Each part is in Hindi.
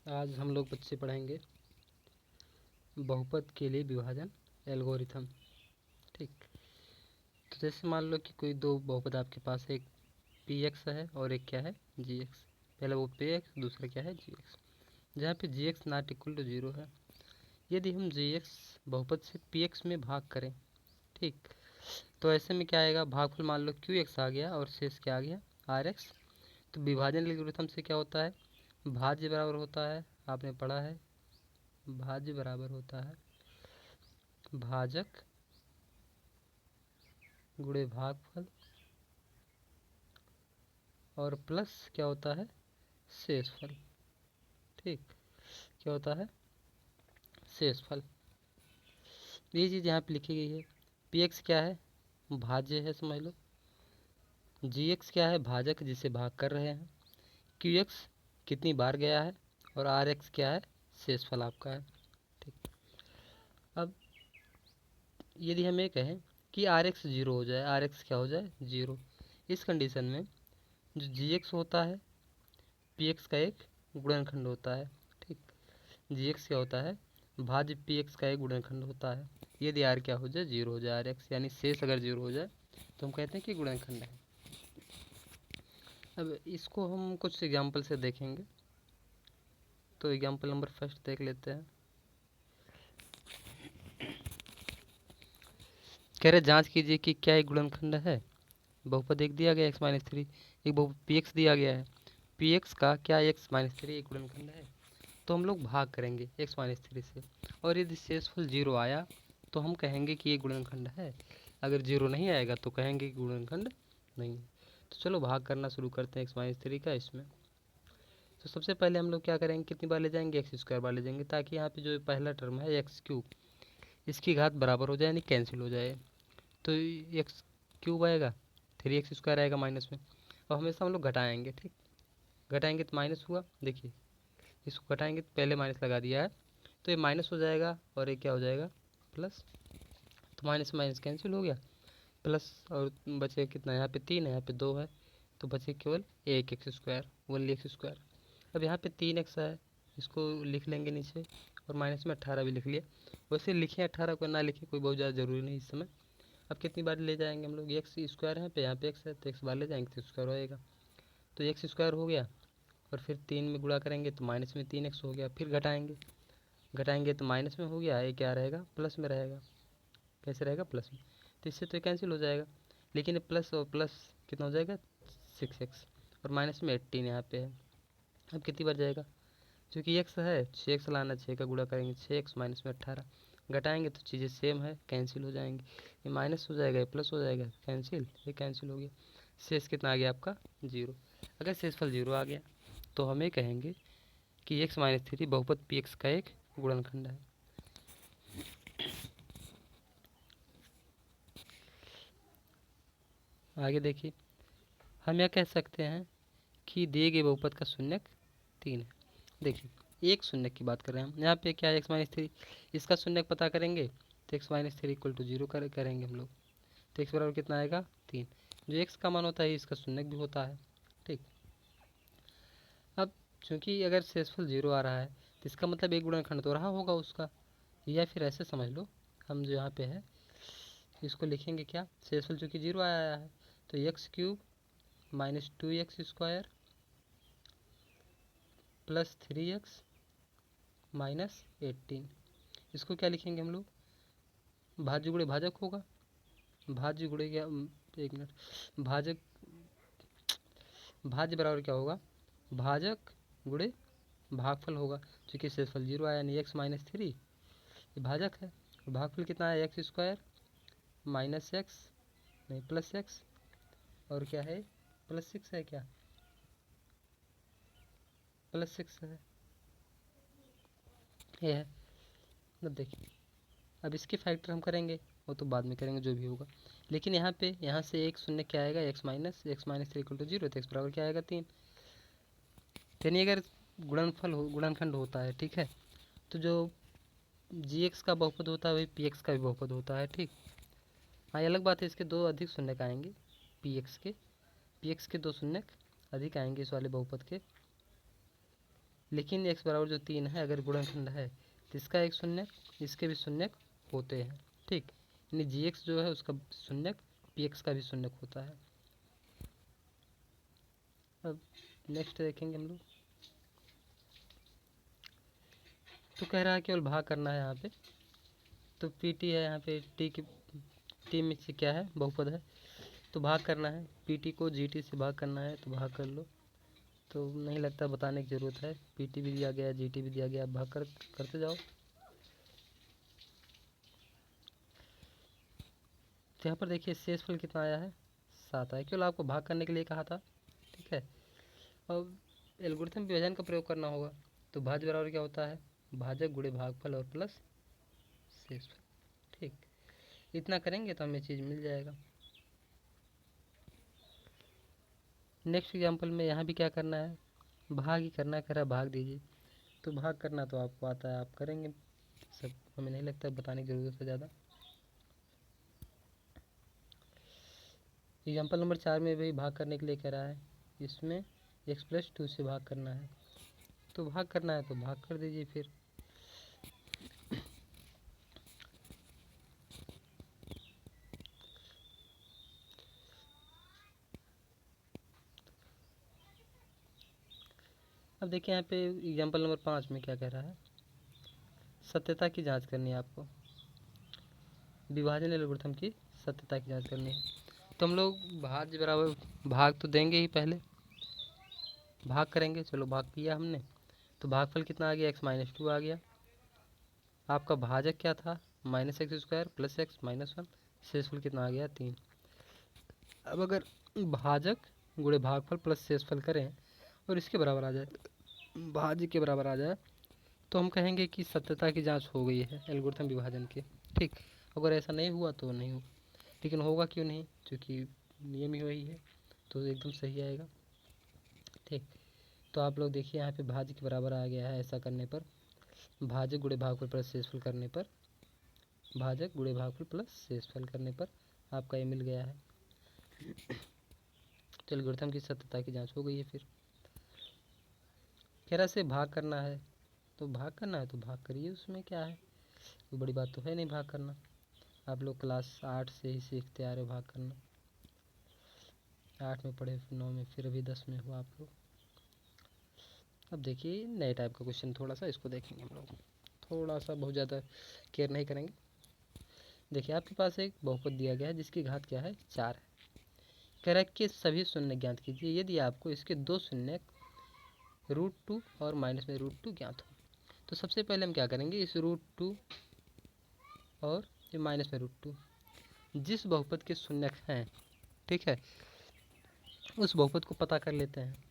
आज हम लोग बच्चे पढ़ेंगे बहुपद के लिए विभाजन एल्गोरिथम। ठीक, तो जैसे मान लो कि कोई दो बहुपद आपके पास है, एक पी एक्स है और एक क्या है जी एक्स। पहला वो पी एक्स, दूसरा क्या है जी एक्स, जहाँ पे g x not equal to zero है। यदि हम जी एक्स बहुपद से पी एक्स में भाग करें, ठीक, तो ऐसे में क्या आएगा, भागफल मान लो क्यू एक्स आ गया और शेष क्या आ गया आर एक्स। तो विभाजन एल्गोरिथम से क्या होता है, भाज्य बराबर होता है, आपने पढ़ा है, भाज्य बराबर होता है भाजक गुणे भागफल और प्लस क्या होता है शेषफल। ठीक, क्या होता है शेषफल। ये चीज़ यहाँ पे लिखी गई है। पी एक्स क्या है, भाज्य है समझ लो। जी एक्स क्या है, भाजक जिसे भाग कर रहे हैं। क्यू एक्स कितनी बार गया है, और आर एक्स क्या है, शेषफल आपका है। ठीक, अब यदि हम ये कहें कि आर एक्स जीरो हो जाए, आर एक्स क्या हो जाए जीरो, इस कंडीशन में जो जी एक्स होता है पी एक्स का एक गुणनखंड होता है। ठीक, जी एक्स क्या होता है, भाज्य पी एक्स का एक गुणनखंड होता है। यदि आर क्या हो जाए जीरो हो जाए, आर एक्स यानी शेष अगर जीरो हो जाए तो हम कहते हैं कि गुणनखंड है। अब इसको हम कुछ एग्जाम्पल से देखेंगे। तो एग्जाम्पल नंबर फर्स्ट देख लेते हैं। कह रहे जांच कीजिए कि क्या एक गुणनखंड है। बहुपद एक दिया गया एक्स माइनस थ्री, एक बहुपद पी एक्स दिया गया है, पी एक्स का क्या एक्स माइनस थ्री एक गुणनखंड है। तो हम लोग भाग करेंगे एक्स माइनस थ्री से, और यदि शेषफल जीरो आया तो हम कहेंगे कि ये गुणनखंड है। अगर जीरो नहीं आएगा तो कहेंगे कि गुणनखंड नहीं है। तो चलो भाग करना शुरू करते हैं एक्स माइनस थ्री का इसमें। तो सबसे पहले हम लोग क्या करेंगे, कितनी बार ले जाएंगे, एक्स स्क्वायर बार ले जाएंगे, ताकि यहाँ पे जो पहला टर्म है एक्स क्यूब, इसकी घात बराबर हो जाए यानी कैंसिल हो जाए। तो एक्स क्यूब आएगा, थ्री एक्स स्क्वायर आएगा माइनस में, और हमेशा हम लोग घटाएंगे। ठीक, घटाएंगे तो माइनस हुआ, देखिए इसको घटाएंगे तो पहले माइनस लगा दिया है तो ये माइनस हो जाएगा, और ये क्या हो जाएगा प्लस। तो माइनस माइनस कैंसिल हो गया, प्लस और बचे कितना, यहाँ पे तीन है यहाँ पे दो है, तो बचे केवल एक x square, only x square. अब यहाँ पे तीन एक्स है, इसको लिख लेंगे नीचे, और माइनस में 18 भी लिख लिया। वैसे लिखें 18 को ना लिखें कोई बहुत ज़्यादा ज़रूरी नहीं इस समय। अब कितनी बार ले जाएंगे हम लोग, एक्स स्क्वायर है पे, यहाँ पे एक्स है तो एक्स बार ले जाएंगे तो स्क्वायर होएगा। तो एक्स स्क्वायर हो गया, और फिर तीन में गुणा करेंगे तो माइनस में तीन एक्स हो गया, फिर घटाएंगे, घटाएंगे तो माइनस में हो गया, ये क्या रहेगा प्लस में रहेगा। कैसे रहेगा प्लस में, तो इससे तो कैंसिल हो जाएगा। लेकिन प्लस और प्लस कितना हो जाएगा सिक्स एक्स, और माइनस में 18 यहाँ पे है। अब कितनी बार जाएगा, क्योंकि एक्स है 6x लाना, 6 का गुणा करेंगे 6x माइनस में 18, घटाएंगे तो चीज़ें सेम है कैंसिल हो जाएंगी। ये माइनस हो जाएगा, ये प्लस हो जाएगा, कैंसिल, ये कैंसिल हो गया। शेष कितना आ गया आपका जीरो। अगर शेषफल जीरो आ गया तो हमें कहेंगे कि एक्स माइनस थ्री बहुपद पी एक्स का एक गुणनखंड है। आगे देखिए, हम यह कह सकते हैं कि दिए गए बहुपद का शून्यक तीन है। देखिए एक शून्यक की बात कर रहे हैं हम, यहाँ पे क्या है एक्स माइनस थ्री, इसका शून्यक पता करेंगे तो x minus three equal to zero करेंगे हम लोग। तो एक्स बराबर कितना आएगा तीन, जो एक्स का मान होता है इसका शून्यक भी होता है। ठीक, अब चूंकि अगर शेषफल जीरो आ रहा है तो इसका मतलब एक गुणनखंड तो रहा होगा उसका, या फिर ऐसे समझ लो, हम जो यहाँ पे है इसको लिखेंगे क्या, शेषफल चूंकि जीरो आया है तो x cube minus two x square plus three x minus 18, इसको क्या लिखेंगे हम लोग, भाज्य गुणे भाजक होगा, भाज्य गुणे क्या, एक मिनट, भाजक, भाज्य बराबर क्या होगा, भाजक गुणे भागफल होगा। क्योंकि शेषफल जीरो आया यानी एक्स माइनस थ्री, ये भाजक है, और भागफल कितना है एक्स स्क्वायर माइनस एक्स, नहीं प्लस एक्स, और क्या है प्लस सिक्स है, क्या प्लस सिक्स है, ये है। अब देखिए, अब इसके फैक्टर हम करेंगे, वो तो बाद में करेंगे जो भी होगा। लेकिन यहाँ पे यहाँ से एक शून्य क्या आएगा, x minus three equal to zero, तो एक्स बराबर क्या आएगा तीन। यानी अगर गुणनफल हो, गुणनखंड होता है, ठीक है, तो जो जी एक्स का बहुपद होता है वही पी एक्स का भी बहुपद होता है। ठीक, हाँ ये अलग बात है, इसके दो अधिक शून्यक आएंगे, पी एक्स के दो शून्यक अधिक आएंगे इस वाले बहुपद के। लेकिन x बराबर जो 3 है अगर गुणनखंड है तो इसका एक शून्यक, इसके भी शून्यक होते हैं। ठीक, यानी gx जो है उसका शून्यक px का भी शून्यक होता है। अब नेक्स्ट देखेंगे हम लोग। तो कह रहा है केवल भाग करना है यहाँ पे। तो pt है यहाँ पे, t में से क्या है, बहुपद है, तो भाग करना है। pt को gt से भाग करना है तो भाग कर लो। तो नहीं लगता बताने की ज़रूरत है, pt भी दिया गया, gt भी दिया गया, भाग करते जाओ। तो यहाँ पर देखिए शेषफल कितना आया है, 7 आया, केवल आपको भाग करने के लिए कहा था। ठीक है, अब एल्गोरिथम विभाजन का प्रयोग करना होगा। तो भाज्य बराबर क्या होता है, भाजक गुणे भागफल और प्लस शेषफल। ठीक, इतना करेंगे तो हमें चीज़ मिल जाएगा। नेक्स्ट एग्जाम्पल में यहाँ भी क्या करना है, भाग ही करना है, कह रहा है भाग दीजिए। तो भाग करना तो आपको आता है, आप करेंगे सब, हमें नहीं लगता बताने की ज़रूरत है ज़्यादा। एग्जाम्पल नंबर 4 में भी भाग करने के लिए कह रहा है, इसमें x+2 से भाग करना है। तो भाग करना है तो भाग कर दीजिए फिर। अब देखिए यहाँ पे एग्जाम्पल नंबर 5 में क्या कह रहा है, सत्यता की जांच करनी है आपको, विभाजन एल्गोरिथम की सत्यता की जांच करनी है। तो हम लोग भाज्य बराबर भाग तो देंगे ही, पहले भाग करेंगे। चलो भाग किया हमने, तो भागफल कितना आ गया, x-2 आ गया। आपका भाजक क्या था, -x² + x-1, शेषफल कितना आ गया, 3। अब अगर भाजक गुणे भागफल प्लस शेषफल करें और इसके बराबर आ जाए, भाज्य के बराबर आ जाए, तो हम कहेंगे कि सत्यता की जांच हो गई है एल्गोरिथम विभाजन की। ठीक, अगर ऐसा नहीं हुआ तो नहीं हो, लेकिन होगा क्यों नहीं, क्योंकि नियम ही वही है, तो एकदम सही आएगा। ठीक, तो आप लोग देखिए यहाँ पे भाज्य के बराबर आ गया है, ऐसा करने पर भाजक गुणे भागफल प्लस शेषफल करने पर, भाजक गुणे भागफल प्लस शेषफल करने पर आपका ये मिल गया है। तो एल्गोरिथम की सत्यता की जांच हो गई है। फिर कह रहा से भाग करना है, तो भाग करना है तो भाग करिए, उसमें क्या है, कोई बड़ी बात तो है नहीं भाग करना। आप लोग क्लास 8 से ही सीखते आ रहे हो भाग करना, 8 में पढ़े, फिर 9 में, फिर अभी 10 में हो आप लोग। अब देखिए नए टाइप का क्वेश्चन, थोड़ा सा इसको देखेंगे हम लोग, थोड़ा सा, बहुत ज़्यादा केयर नहीं करेंगे। देखिए आपके पास एक बहुपद दिया गया है जिसकी घात क्या है, 4 है। कह रहा है कि सभी शून्य ज्ञात कीजिए यदि आपको इसके दो शून्य √2 और माइनस में √2 ज्ञात हो। तो सबसे पहले हम क्या करेंगे, इस √2 और ये माइनस में √2 जिस बहुपद के शून्यक हैं, ठीक है, उस बहुपद को पता कर लेते हैं।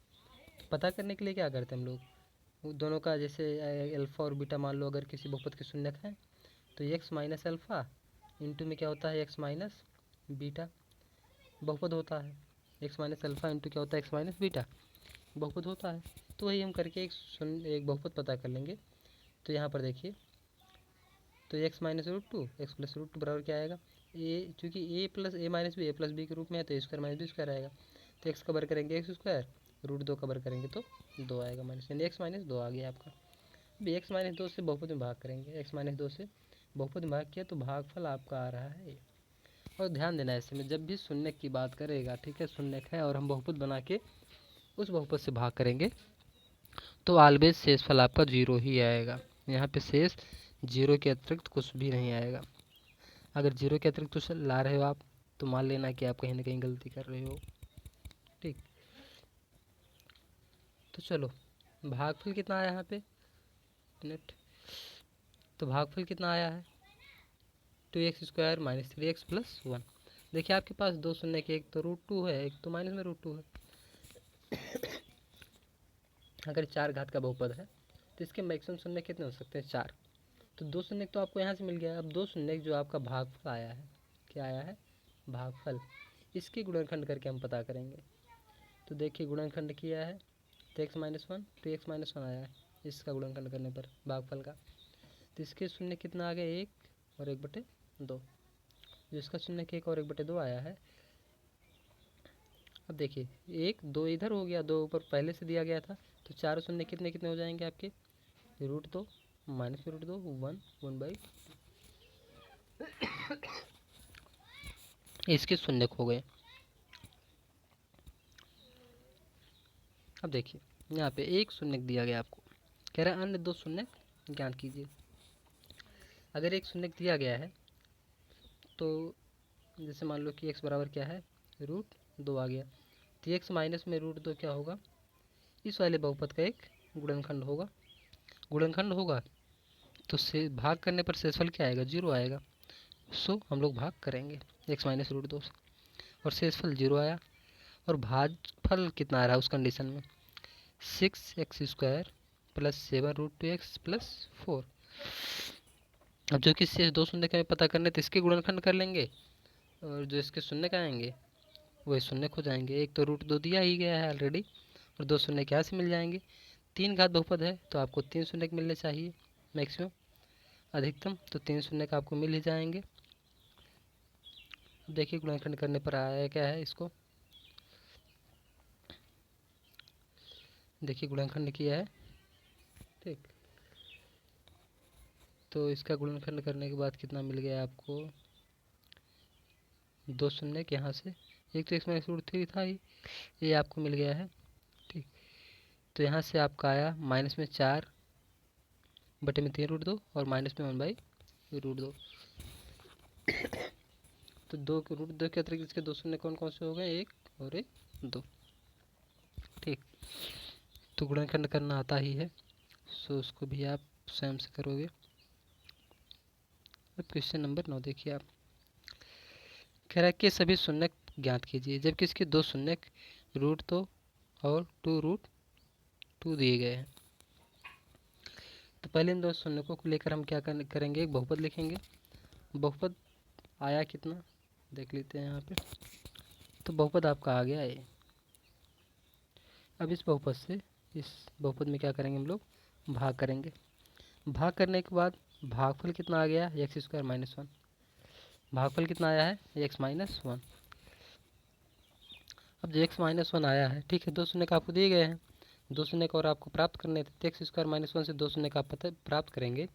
तो पता करने के लिए क्या करते हैं हम लोग, वो दोनों का जैसे अल्फ़ा और बीटा मान लो, अगर किसी बहुपद के शून्यक हैं तो x माइनस अल्फ़ा इंटू में क्या होता है, x माइनस बीटा बहुपद होता है। x माइनस अल्फ़ा इंटू क्या होता है, x माइनस बीटा बहुपद होता है। तो वही हम करके एक बहुपद पता कर लेंगे। तो यहाँ पर देखिए, तो x माइनस √2 x प्लस √2 बराबर क्या आएगा, ए, चूँकि a plus a minus b a plus b के रूप में है तो a² माइनस b² आएगा। तो x कवर करेंगे x², √2 कवर करेंगे तो 2 आएगा माइनस, यानी x माइनस 2 आ गया आपका। अभी x माइनस 2 से बहुपद में भाग करेंगे, x माइनस 2 से बहुपद में भाग किया तो भागफल आपका आ रहा है। और ध्यान देना ऐसे में जब भी शून्यक की बात करेगा, ठीक है, शून्यक है और हम बहुपद बना के उस बहुपद से भाग करेंगे तो ऑलवेज शेषफल आपका 0 ही आएगा। यहाँ पे शेष 0 के अतिरिक्त कुछ भी नहीं आएगा। अगर 0 के अतिरिक्त कुछ ला रहे हो आप तो मान लेना कि आप कहीं ना कहीं गलती कर रहे हो। ठीक, तो चलो भागफल कितना आया यहाँ पे, मिनट, तो भागफल कितना आया है, 2x² माइनस 3x प्लस 1। देखिए आपके पास दो शून्य के, एक तो √2 है, एक तो माइनस में √2 है। अगर 4 घात का बहुपद है तो इसके मैक्सिमम शून्य कितने हो सकते हैं, 4। तो दो शून्य तो आपको यहाँ से मिल गया। अब दो शून्य जो आपका भागफल आया है, क्या आया है, भागफल, इसकी गुणनखंड करके हम पता करेंगे। तो देखिए गुणनखंड किया है तो x-1 2x-1 आया है, इसका गुणनखंड करने पर भागफल का। तो इसके शून्य कितना आ गया, 1 और 1/2, जो इसका शून्य 1 और 1/2 आया है, अब देखिए 1 2 इधर हो गया, 2 ऊपर पहले से दिया गया था, तो 4 शून्य कितने कितने हो जाएंगे आपके, √2 माइनस में √2 1 1/, इसके शून्य हो गए। अब देखिए यहाँ पे एक शून्य दिया गया आपको, कह रहा है अन्य 2 शून्य ज्ञात कीजिए। अगर एक शून्य दिया गया है तो जैसे मान लो कि x बराबर क्या है, √2 आ गया, तो x माइनस में √2 क्या होगा, इस वाले बहुपद का एक गुणनखंड होगा। गुणनखंड होगा तो से भाग करने पर शेषफल क्या आएगा, 0 आएगा। सो हम लोग भाग करेंगे x माइनस √2 से, और शेषफल 0 आया। और भाजफल कितना आ रहा है उस कंडीशन में, 6x² प्लस 7√2x प्लस 4। अब जो कि शेष 2 शून्य का पता करने तो इसके गुणनखंड कर लेंगे, और जो इसके शून्य का आएंगे वही शून्य खो जाएंगे। एक तो √2 दिया ही गया है ऑलरेडी, और 2 शून्य क्या से मिल जाएंगे, 3 घात बहुपद है तो आपको 3 शून्य मिलने चाहिए मैक्सिमम, अधिकतम तो 3 शून्य का आपको मिल ही जाएंगे। देखिए गुणनखंड करने पर आया क्या है, इसको देखिए गुणनखंड किया है, ठीक। तो इसका गुणनखंड करने के बाद कितना मिल गया आपको, 2 शून्य यहाँ से, एक तो इसमें √3 था ही, ये आपको मिल गया है, ठीक। तो यहाँ से आपका आया माइनस में 4 बटे में 3 √2 और माइनस में 1/√2। तो 2 के √2 के अतिरिक्त इसके 2 शून्य कौन कौन से हो गए, 1 और 1 2, ठीक। तो गुणनखंड करना आता ही है, सो उसको भी आप स्वयं से करोगे। अब क्वेश्चन नंबर 9 देखिए आप, कह रहा है कि सभी शून्य ज्ञात कीजिए, जबकि इसके 2 शून्य √2 और 2√2 दिए गए हैं। तो पहले इन 2 शून्यों को लेकर हम क्या करेंगे, एक बहुपद लिखेंगे। बहुपद आया कितना देख लेते हैं यहाँ पे, तो बहुपद आपका आ गया है। अब इस बहुपद से इस बहुपद में क्या करेंगे, हम लोग भाग करेंगे। भाग करने के बाद भागफल कितना आ गया, x² - 1। भागफल कितना आया है, x - 1। अब जो x - 1 आया है, ठीक है, 2 शून्य का आपको दिए गए हैं, 2 शून्य का और आपको प्राप्त करने थे, तो x² - 1 से 2 शून्य का आप पता प्राप्त करेंगे,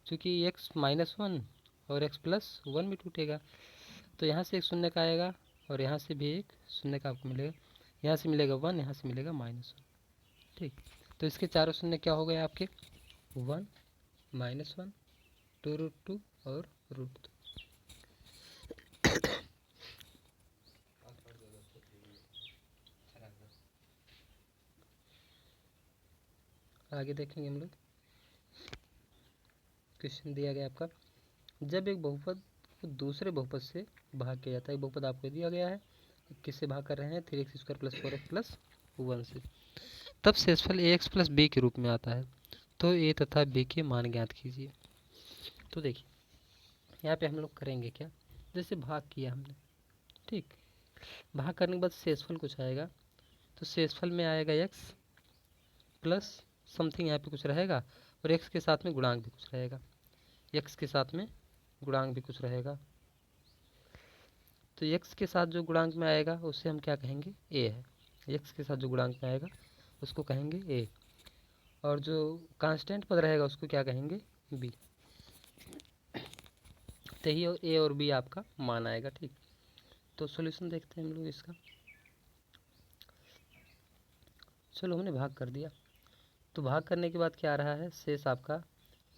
क्योंकि x - 1 और x + 1 भी टूटेगा, तो यहाँ से एक शून्य का आएगा और यहाँ से भी एक शून्य का आपको मिलेगा, यहाँ से मिलेगा 1, यहाँ से मिलेगा -1, ठीक। तो इसके चारों शून्य क्या हो गए आपके, 1 -1 2√2 और √2। आगे देखेंगे हम लोग, क्वेश्चन दिया गया आपका, जब एक बहुपद को दूसरे बहुपद से भाग किया जाता है, एक बहुपद आपको दिया गया है, किससे भाग कर रहे हैं, 3x² + 4x + 1 से, तब शेषफल ax + b के रूप में आता है, तो a तथा b के मान ज्ञात कीजिए। तो देखिए यहाँ पे हम लोग करेंगे क्या, जैसे भाग किया हमने, ठीक, भाग करने के बाद शेषफल कुछ आएगा, तो शेषफल में आएगा x प्लस समथिंग, यहाँ पे कुछ रहेगा, और x के साथ में गुणांक भी कुछ रहेगा, x के साथ में गुणांक भी कुछ रहेगा। तो x के साथ जो गुणांक में आएगा उससे हम क्या कहेंगे, a है, x के साथ जो गुणांक में आएगा उसको कहेंगे a, और जो कांस्टेंट पद रहेगा उसको क्या कहेंगे, b। तो ही a और b आपका मान आएगा, ठीक। तो सॉल्यूशन देखते हैं हम लोग इसका। चलो हमने भाग कर दिया, तो भाग करने के बाद क्या आ रहा है, शेष आपका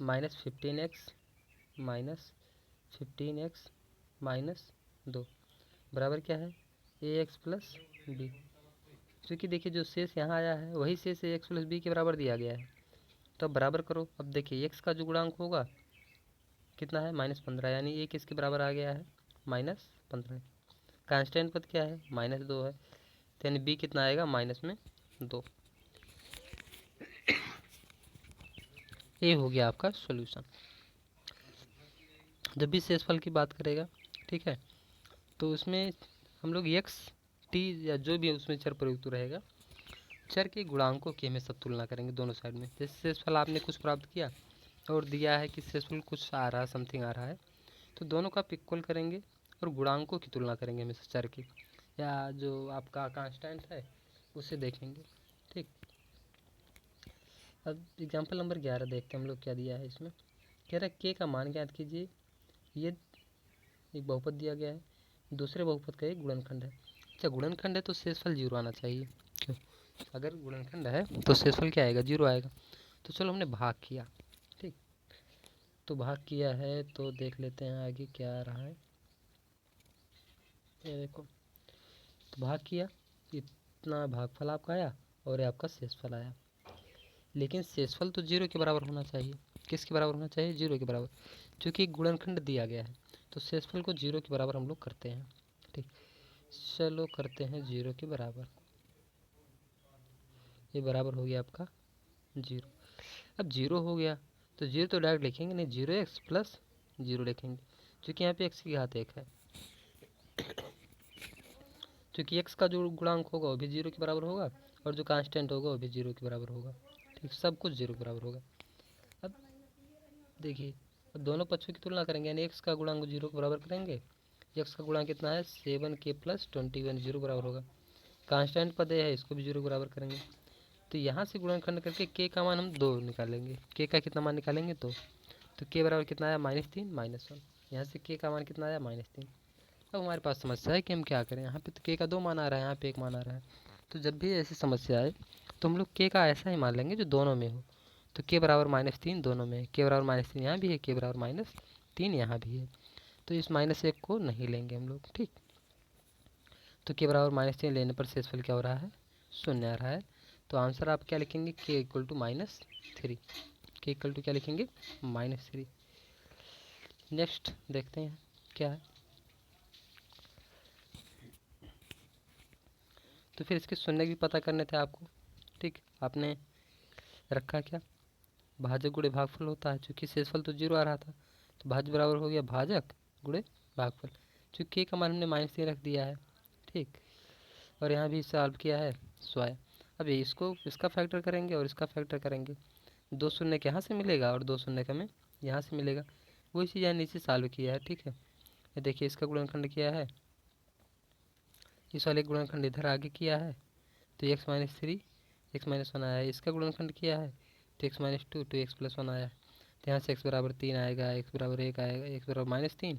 -15x -2 बराबर क्या है, ax + b। क्योंकि देखिए जो शेष यहाँ आया है वही शेष ax + b के बराबर दिया गया है, तो अब बराबर करो। अब देखिए x का जो गुणांक होगा कितना है, -15, यानी ये किसके बराबर आ गया है, -15। कांस्टेंट पद क्या है, -2 है, तो यानी b कितना आएगा, -2। ये हो गया आपका सॉल्यूशन। जब भी शेषफल की बात करेगा, ठीक है, तो उसमें हम लोग x t या जो भी उसमें चर प्रयुक्त रहेगा, चर के गुणांकों की हमें सब तुलना करेंगे दोनों साइड में। जैसे शेषफल आपने कुछ प्राप्त किया और दिया है कि शेषफल कुछ आ रहा है, समथिंग आ रहा है, तो दोनों का आप इक्वल करेंगे और गुणांकों की तुलना करेंगे हमेशा चर की। या जो आपका कांस्टेंट है उसे देखेंगे। ठीक, अब एग्जाम्पल नंबर 11 देखते हैं हम लोग क्या दिया है इसमें। कह रहा है के का मान ज्ञात कीजिए। ये एक बहुपद दिया गया है, दूसरे बहुपद का एक गुणनखंड है। अच्छा, गुणनखंड है तो शेषफल 0 आना चाहिए। क्यों? अगर गुणनखंड है तो शेषफल क्या आएगा? 0 आएगा। तो चलो हमने भाग किया। ठीक, तो भाग किया है तो देख लेते हैं आगे क्या आ रहा है। ये देखो, तो भाग किया, इतना भागफल आपका आया और ये आपका शेषफल आया। लेकिन शेषफल तो 0 के बराबर होना चाहिए। किसके बराबर होना चाहिए? 0 के बराबर, क्योंकि गुणनखंड दिया गया है। तो शेषफल को 0 के बराबर हम लोग करते हैं। ठीक, चलो करते हैं 0 के बराबर। ये बराबर हो गया आपका 0। अब 0 हो गया तो 0 तो डायरेक्ट लिखेंगे नहीं, 0x प्लस 0 लिखेंगे, क्योंकि यहाँ पे x की घात 1 है। क्योंकि x का जो गुणांक होगा वो भी 0 के बराबर होगा और जो कांस्टेंट होगा वो भी 0 के बराबर होगा। ठीक, सब कुछ 0 के बराबर होगा। अब देखिए, अब दोनों पक्षों की तुलना करेंगे, यानी x का गुणांक 0 के बराबर करेंगे। x का गुणांक कितना है? 7k प्लस 21, 0 बराबर होगा। कांस्टेंट पद है, इसको भी 0 बराबर करेंगे। तो यहाँ से गुणनखंड करके k का मान हम 2 निकालेंगे। k का कितना मान निकालेंगे? 2। तो k बराबर कितना आया? -3 -1। यहाँ से k का मान कितना आया? -3। अब हमारे पास समस्या है कि हम क्या करें। यहाँ पे तो k का 2 मान आ रहा है, यहाँ पे 1 मान आ रहा है। तो जब भी ऐसी समस्या आए तो हम लोग k का ऐसा ही मान लेंगे जो दोनों में हो। तो k बराबर -3 दोनों में है, k बराबर -3 यहाँ भी है, k बराबर -3 यहाँ भी है। तो इस -1 को नहीं लेंगे हम लोग। ठीक, तो k बराबर -3 लेने पर शेषफल क्या हो रहा है? 0 आ रहा है। तो आंसर आप क्या लिखेंगे? k equal to -3। k equal to क्या लिखेंगे? -3। नेक्स्ट देखते हैं क्या है। तो फिर इसके शून्य भी पता करने थे आपको। ठीक, आपने रखा क्या? भाजक गुणे भागफल होता है। चूँकि शेषफल तो 0 आ रहा था तो भाज्य बराबर हो गया भाजक गुणे भागफल। चूँकि k का मान हमने -3 रख दिया है। ठीक, और यहाँ भी सॉल्व किया है 100 है। अब ये इसको इसका फैक्टर करेंगे और इसका फैक्टर करेंगे। 2 शून्य के यहाँ से मिलेगा और 2 शून्य का हमें यहाँ से मिलेगा। वही चीज़ यहाँ नीचे सॉल्व किया है। ठीक है, ये देखिए इसका गुणनखंड किया है, इस वाले गुणनखंड इधर आगे किया है तो x-3 x-1 आया है। इसका गुणनखंड किया है तो x-2 तो x+1 आया है। तो यहाँ से x बराबर 3 आएगा, x बराबर 1 आएगा, x बराबर -3,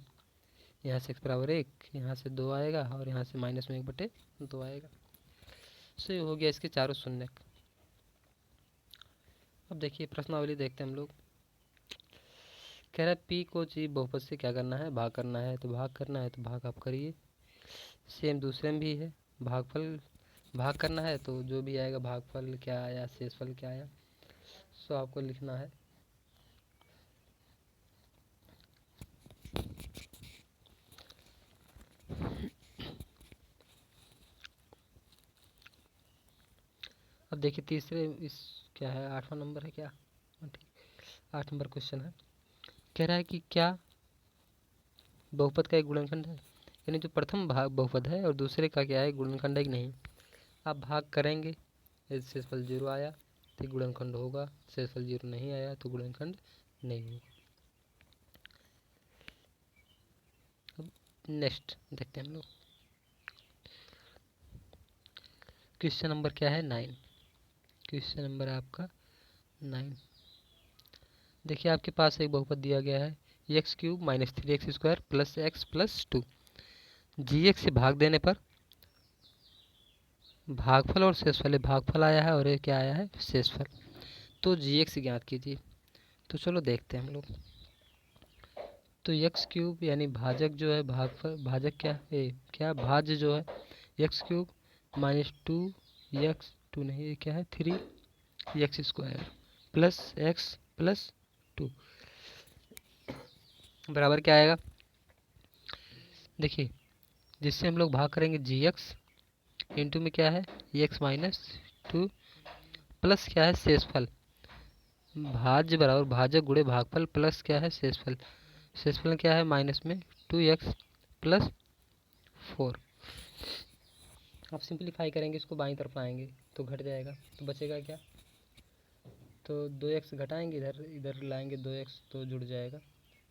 यहाँ से x बराबर 1, यहाँ से 2 आएगा और यहाँ से -1/2 आएगा। सो ये हो गया इसके चारों शून्य। अब देखिए प्रश्नावली देखते हैं हम लोग। कह रहा है p को जी बहुपद से क्या करना है? भाग करना है। तो भाग करना है तो भाग आप करिए। सेम दूसरे में भी है, भागफल भाग करना है तो जो भी आएगा भागफल क्या आया, शेषफल क्या आया, सो आपको लिखना है। अब देखिए तीसरे इस क्या है, 8वां नंबर है क्या? हाँ, ठीक, 8 नंबर क्वेश्चन है। कह रहा है कि क्या बहुपद का एक गुणनखंड है? यानी जो प्रथम भाग बहुपद है और दूसरे का क्या है? गुणनखंड है कि नहीं। आप भाग करेंगे, यदि शेषफल 0 आया तो गुणनखंड होगा, शेषफल 0 नहीं आया तो गुणनखंड नहीं होगा। अब नेक्स्ट देखते हैं हम लोग। क्वेश्चन नंबर क्या है? 9। क्वेश्चन नंबर आपका 9। देखिए आपके पास एक बहुपद दिया गया है x³ -3x² plus x plus 2। gx से भाग देने पर भागफल और शेषफल, भागफल आया है और ये क्या आया है? शेषफल। तो gx ज्ञात कीजिए। तो चलो देखते हैं हम लोग। तो x³ यानी भाजक जो है, भागफल भाजक क्या है? क्या भाज्य जो है x³ -2x, 2 नहीं, ये क्या है? 3x² प्लस x प्लस 2 बराबर क्या आएगा? देखिए जिससे हम लोग भाग करेंगे gx इंटू में क्या है? x-2 प्लस क्या है? शेषफल। भाज्य बराबर भाजक गुणे भागफल प्लस क्या है? शेषफल। शेषफल क्या है? माइनस में 2x प्लस 4। आप सिंप्लीफाई करेंगे, इसको बाईं तरफ लाएंगे तो घट जाएगा, तो बचेगा क्या? तो 2x घटाएंगे, इधर इधर लाएंगे 2x तो जुड़ जाएगा।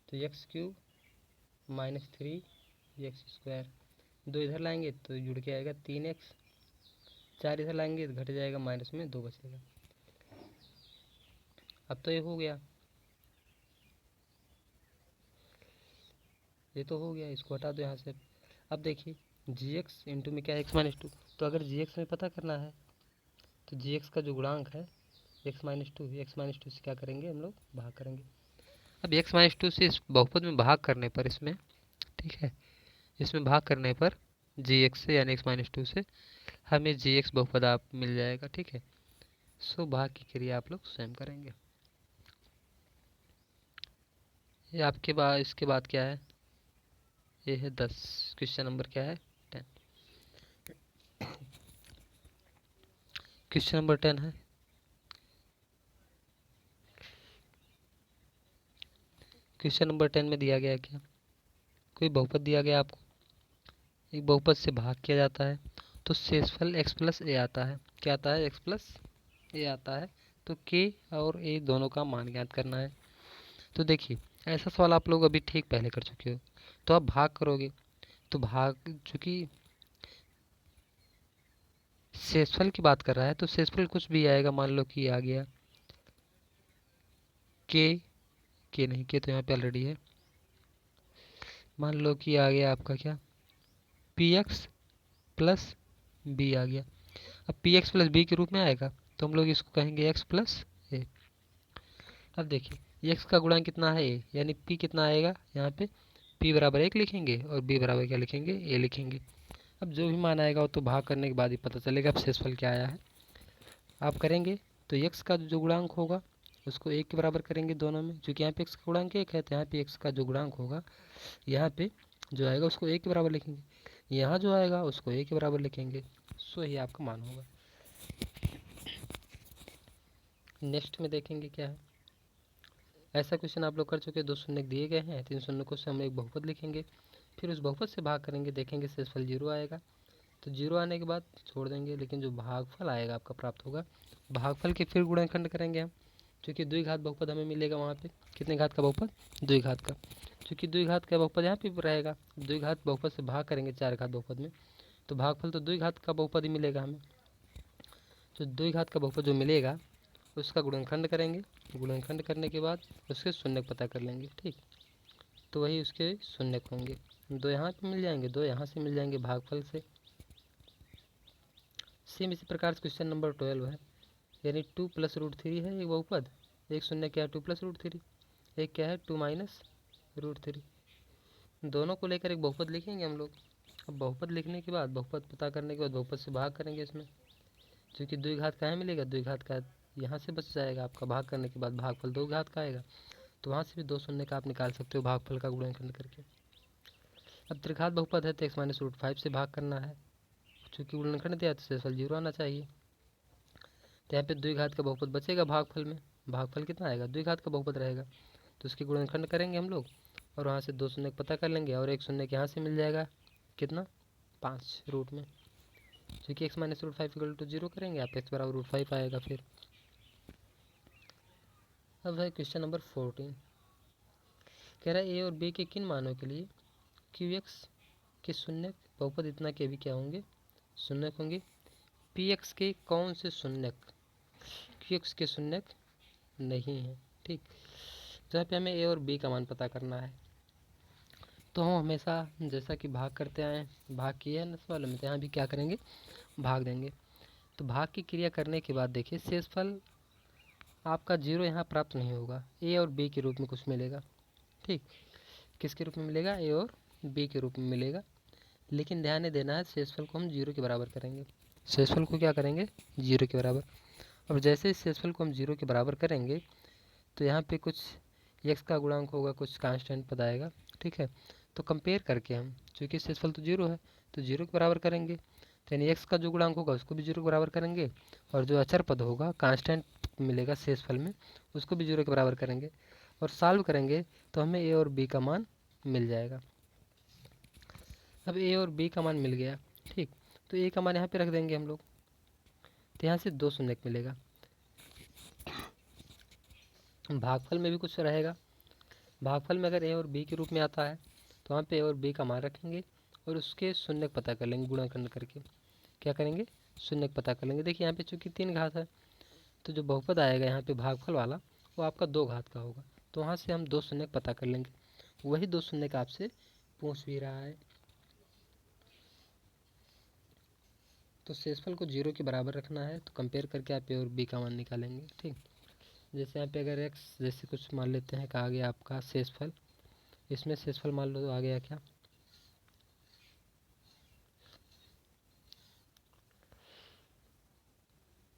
तो x³ -3 x² 2 इधर लाएंगे तो जुड़ के आएगा 3x, 4 इधर लाएंगे तो घट जाएगा, माइनस में 2 बचेगा। अब तो ये हो गया, ये तो हो गया, इसको हटा दो यहाँ से। अब देखिए जी एक्स इंटू में क्या है, एक्स माइनस टू। तो अगर जी एक्स में पता करना है तो जी एक्स का जो गुणांक है x minus two, x minus two से क्या करेंगे हम लोग, भाग करेंगे। अब एक्स माइनस टू से इस बहुपद में भाग करने पर, इसमें ठीक है, इसमें भाग करने पर जी एक्स से यानी एक्स माइनस टू से हमें जी एक्स बहुपद आप मिल जाएगा। ठीक है, सो भाग की क्रिया आप लोग स्वयं करेंगे। ये आपके बाद, इसके बाद क्या है, ये है 10। क्वेश्चन नंबर क्या है, 10। क्वेश्चन नंबर 10 है, क्वेश्चन नंबर 10 में दिया गया है क्या, कोई बहुपद दिया गया आपको, एक बहुपद से भाग किया जाता है तो शेषफल x प्लस ए आता है। क्या आता है, x प्लस ए आता है। तो k और a दोनों का मान ज्ञात करना है। तो देखिए ऐसा सवाल आप लोग अभी ठीक पहले कर चुके हो, तो आप भाग करोगे तो भाग, चूंकि शेषफल की बात कर रहा है तो शेषफल कुछ भी आएगा, मान लो कि आ गया के नहीं, के तो यहाँ पे ऑलरेडी है, मान लो कि आ गया आपका क्या, पी एक्स प्लस बी आ गया। अब पी एक्स प्लस बी के रूप में आएगा तो हम लोग इसको कहेंगे एक्स प्लस ए। अब देखिए एक्स का गुणांक कितना है ए, यानी पी कितना आएगा यहाँ पे, पी बराबर 1 लिखेंगे और बी बराबर क्या लिखेंगे, ए लिखेंगे। अब जो भी मान आएगा वो तो भाग करने के बाद ही पता चलेगा अब शेषफल क्या आया है। आप करेंगे तो एक्स का जो गुणांक होगा उसको 1 के बराबर करेंगे दोनों में, क्योंकि यहाँ पे एक्स का गुणांक 1 है तो यहाँ पे एक्स का जो गुणांक होगा यहाँ पे जो आएगा उसको 1 के बराबर लिखेंगे, यहाँ जो आएगा उसको 1 के बराबर लिखेंगे। सो ये आपका मान होगा। नेक्स्ट में देखेंगे क्या है, ऐसा क्वेश्चन आप लोग कर चुके, 2 शून्य दिए गए हैं, 3 शून्य से हम एक बहुपद लिखेंगे, फिर उस बहुपद से भाग करेंगे, देखेंगे शेषफल 0 आएगा। तो 0 आने के बाद छोड़ देंगे, लेकिन जो भागफल आएगा आपका प्राप्त होगा, भागफल के फिर गुणनखंड करेंगे हम, क्योंकि द्विघात बहुपद हमें मिलेगा वहाँ पे, कितने घात का बहुपद, द्विघात का, क्योंकि द्विघात का बहुपद यहाँ पे रहेगा, द्विघात बहुपद से भाग करेंगे 4 घात बहुपद में, तो भागफल तो द्विघात का बहुपद ही मिलेगा हमें। तो द्विघात का बहुपद जो मिलेगा उसका गुणनखंड करेंगे, गुणनखंड करने के बाद उसके शून्य पता कर लेंगे। ठीक, तो वही उसके शून्य होंगे, 2 यहाँ पे मिल जाएंगे, 2 यहाँ से मिल जाएंगे भागफल से। सेम इसी प्रकार से क्वेश्चन नंबर 12 है, यानी 2 प्लस रूट थ्री है एक बहुपद, एक शून्य क्या है 2 प्लस रूट थ्री, एक क्या है 2 माइनस रूट थ्री, दोनों को लेकर एक बहुपद लिखेंगे हम लोग। अब बहुपद लिखने के बाद, बहुपद पता करने के बाद बहुपद से भाग करेंगे इसमें, क्योंकि द्विघात का है मिलेगा, द्विघात का यहाँ से बच जाएगा आपका, भाग करने के बाद भागफल 2 घात का आएगा, तो वहाँ से भी 2 शून्य का आप निकाल सकते हो भागफल का गुणनखंड करके। अब त्रिघात बहुपद है तो एक्स माइनस रूट 5 से भाग करना है, चूँकि गुणनखंड दिया तो शेषफल 0 आना चाहिए। तो यहाँ पे द्विघात का बहुपद बचेगा भागफल में, भागफल कितना आएगा, द्विघात का बहुपद रहेगा, तो उसकी गुणनखंड करेंगे हम लोग और वहाँ से 2 शून्य पता कर लेंगे और एक शून्य यहाँ से मिल जाएगा कितना, 5 रूट में, क्योंकि x minus root 5 equal to 0 करेंगे आप, एक्स बराबर रूट 5 आएगा फिर। अब है क्वेश्चन नंबर 14, कह रहा है ए और बी के किन मानों के लिए क्यू एक्स के शून्य बहुपद इतना के भी क्या होंगे, शून्य होंगे, पी एक्स के कौन से शून्य क्यू एक्स के शून्य नहीं है। ठीक, तो यहाँ पे हमें ए और बी का मान पता करना है, तो हम हमेशा जैसा कि भाग करते आए, भाग किए हैं ना सवाल में, तो यहाँ भी क्या करेंगे, भाग देंगे। तो भाग की क्रिया करने के बाद देखिए शेषफल आपका 0 यहाँ प्राप्त नहीं होगा, ए और बी के रूप में कुछ मिलेगा। ठीक, किसके रूप में मिलेगा, ए और बी के रूप में मिलेगा, लेकिन ध्यान देना है शेषफल को हम 0 के बराबर करेंगे, शेषफल को क्या करेंगे, 0 के बराबर। अब जैसे इस शेषफल को हम 0 के बराबर करेंगे तो यहाँ पे कुछ एक्स का गुणांक होगा, कुछ कांस्टेंट पद आएगा। ठीक है, तो कंपेयर करके हम, चूँकि शेषफल तो 0 है तो 0 के बराबर करेंगे, तो यानी एक्स का जो गुणांक होगा उसको भी 0 के बराबर करेंगे, और जो अचर पद होगा कांस्टेंट मिलेगा शेषफल में उसको भी 0 के बराबर करेंगे, और सॉल्व करेंगे तो हमें ए और बी का मान मिल जाएगा। अब ए और बी का मान मिल गया, ठीक, तो ए का मान यहाँ पे रख देंगे हम लोग, तो यहाँ से 2 शून्य मिलेगा, भागफल में भी कुछ रहेगा, भागफल में अगर ए और बी के रूप में आता है तो वहाँ पे ए और बी का मान रखेंगे और उसके शून्य पता कर लेंगे गुणनखंड करके। क्या करेंगे? शून्य पता कर लेंगे। देखिए यहाँ पे चूंकि 3 घात है तो जो बहुपद आएगा यहाँ पे भागफल वाला वो आपका 2 घात का होगा, तो वहाँ से हम 2 शून्य पता कर लेंगे। वही 2 शून्य का आपसे पूछ भी रहा है। तो शेषफल को 0 के बराबर रखना है, तो कंपेयर करके आप ए और बी का मान निकालेंगे। ठीक, जैसे यहाँ पे अगर एक्स जैसे कुछ मान लेते हैं, कहा गया आपका शेषफल, इसमें शेषफल मान लो तो आ गया क्या,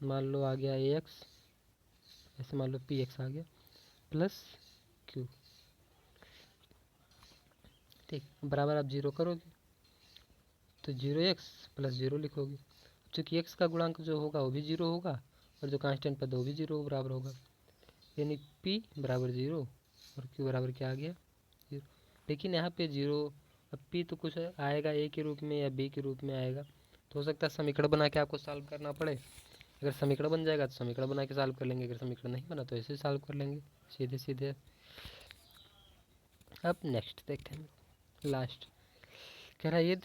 मान लो आ गया ए एक्स, ऐसे मान लो पी एक्स आ गया प्लस क्यू। ठीक, बराबर आप 0 करोगे तो 0x प्लस 0 लिखोगे। चूँकि x का गुणांक जो होगा वो भी 0 होगा और जो कांस्टेंट पद वो भी 0 बराबर होगा, यानी p बराबर 0 और q बराबर क्या आ गया 0। लेकिन यहाँ पे 0, अब p तो कुछ आएगा a के रूप में या b के रूप में आएगा, तो हो सकता है समीकरण बना के आपको सॉल्व करना पड़े। अगर समीकरण बन जाएगा तो समीकरण बना के सॉल्व कर लेंगे, अगर समीकरण नहीं बना तो ऐसे सॉल्व कर लेंगे सीधे सीधे। अब नेक्स्ट देखते हैं, लास्ट कह रहा है ये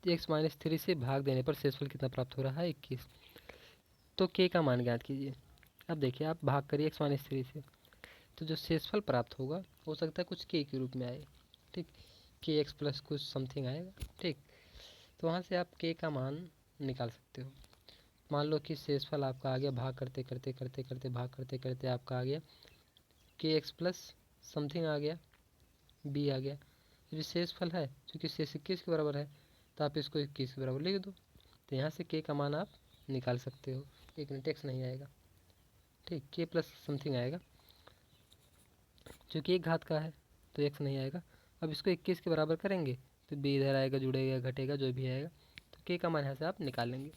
x-3 से भाग देने पर शेषफल कितना प्राप्त हो रहा है 21। तो k का मान ज्ञात कीजिए। अब देखिए आप भाग करिए x-3 से, तो जो शेषफल प्राप्त होगा हो सकता है कुछ k के रूप में आए। ठीक, के एक्स प्लस कुछ समथिंग आएगा। ठीक, तो वहाँ से आप k का मान निकाल सकते हो। मान लो कि शेषफल आपका आ गया, भाग करते करते करते करते भाग करते करते आपका आ गया के एक्स प्लस समथिंग आ गया, b आ गया। जो शेषफल है क्योंकि शेष 21 के बराबर है तो आप इसको 21 के बराबर लिख दो, तो यहाँ से k का मान आप निकाल सकते हो। एक मिनट, एक्स नहीं आएगा, ठीक, k प्लस समथिंग आएगा, क्योंकि 1 घात का है तो x नहीं आएगा। अब इसको 21 के बराबर करेंगे तो b इधर आएगा, जुड़ेगा, घटेगा, जो भी आएगा, तो k का मान यहाँ से आप निकाल लेंगे।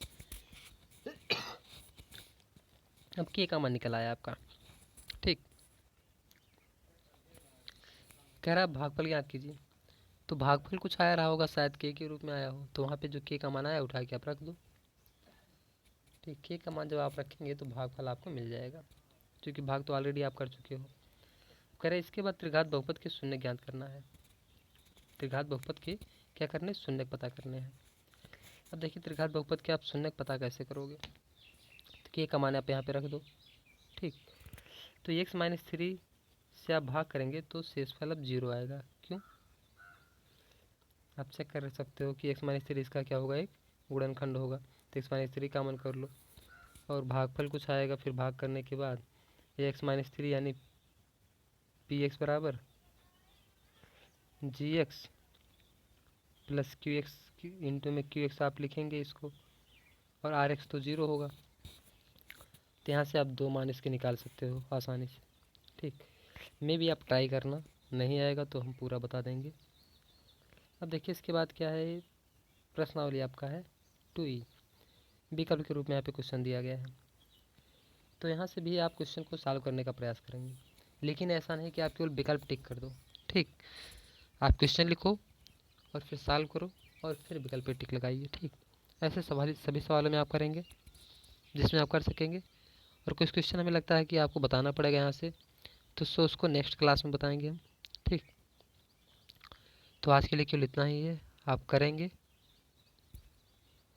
अब k का मान निकल आया आपका। ठीक, कह रहा है भागफल ज्ञात कीजिए, तो भागफल कुछ आया रहा होगा, शायद k के रूप में आया हो, तो वहाँ पे जो k का मान आया उठा के आप रख दो। ठीक, k का मान जब आप रखेंगे तो भागफल आपको मिल जाएगा, क्योंकि भाग तो ऑलरेडी आप कर चुके हो। कह रहे इसके बाद त्रिघात बहुपद के शून्य ज्ञात करना है। त्रिघात बहुपद के क्या करने, शून्य पता करने हैं। अब देखिए त्रिघात बहुपद के आप शून्य पता कैसे करोगे, तो k का मान आप यहाँ पे रख दो। ठीक, तो x-3 से आप भाग करेंगे तो शेषफल अब 0 आएगा। क्यों, आप चेक कर सकते हो कि x-3 इसका क्या होगा, एक गुणनखंड होगा, तो x-3 का मान कर लो और भागफल कुछ आएगा, फिर भाग करने के बाद ये x-3 यानी पी एक्स बराबर g x plus q x into में क्यू एक्स आप लिखेंगे इसको, और आर एक्स तो 0 होगा, तो यहाँ से आप 2 मान इसके निकाल सकते हो आसानी से। ठीक, मे भी आप ट्राई करना, नहीं आएगा तो हम पूरा बता देंगे। अब देखिए इसके बाद क्या है, प्रश्नावली आपका है 2E, विकल्प के रूप में यहाँ पे क्वेश्चन दिया गया है, तो यहाँ से भी आप क्वेश्चन को सॉल्व करने का प्रयास करेंगे, लेकिन ऐसा नहीं कि आप केवल विकल्प टिक कर दो। ठीक, आप क्वेश्चन लिखो और फिर सॉल्व करो और फिर विकल्प पे टिक लगाइए। ठीक, ऐसे सवाल सभी सवालों में आप करेंगे जिसमें आप कर सकेंगे, और कुछ क्वेश्चन हमें लगता है कि आपको बताना पड़ेगा यहाँ से, तो सो उसको नेक्स्ट क्लास में बताएंगे हम। ठीक, तो आज के लिए केवल इतना ही है, आप करेंगे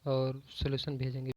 और सॉल्यूशन भेजेंगे।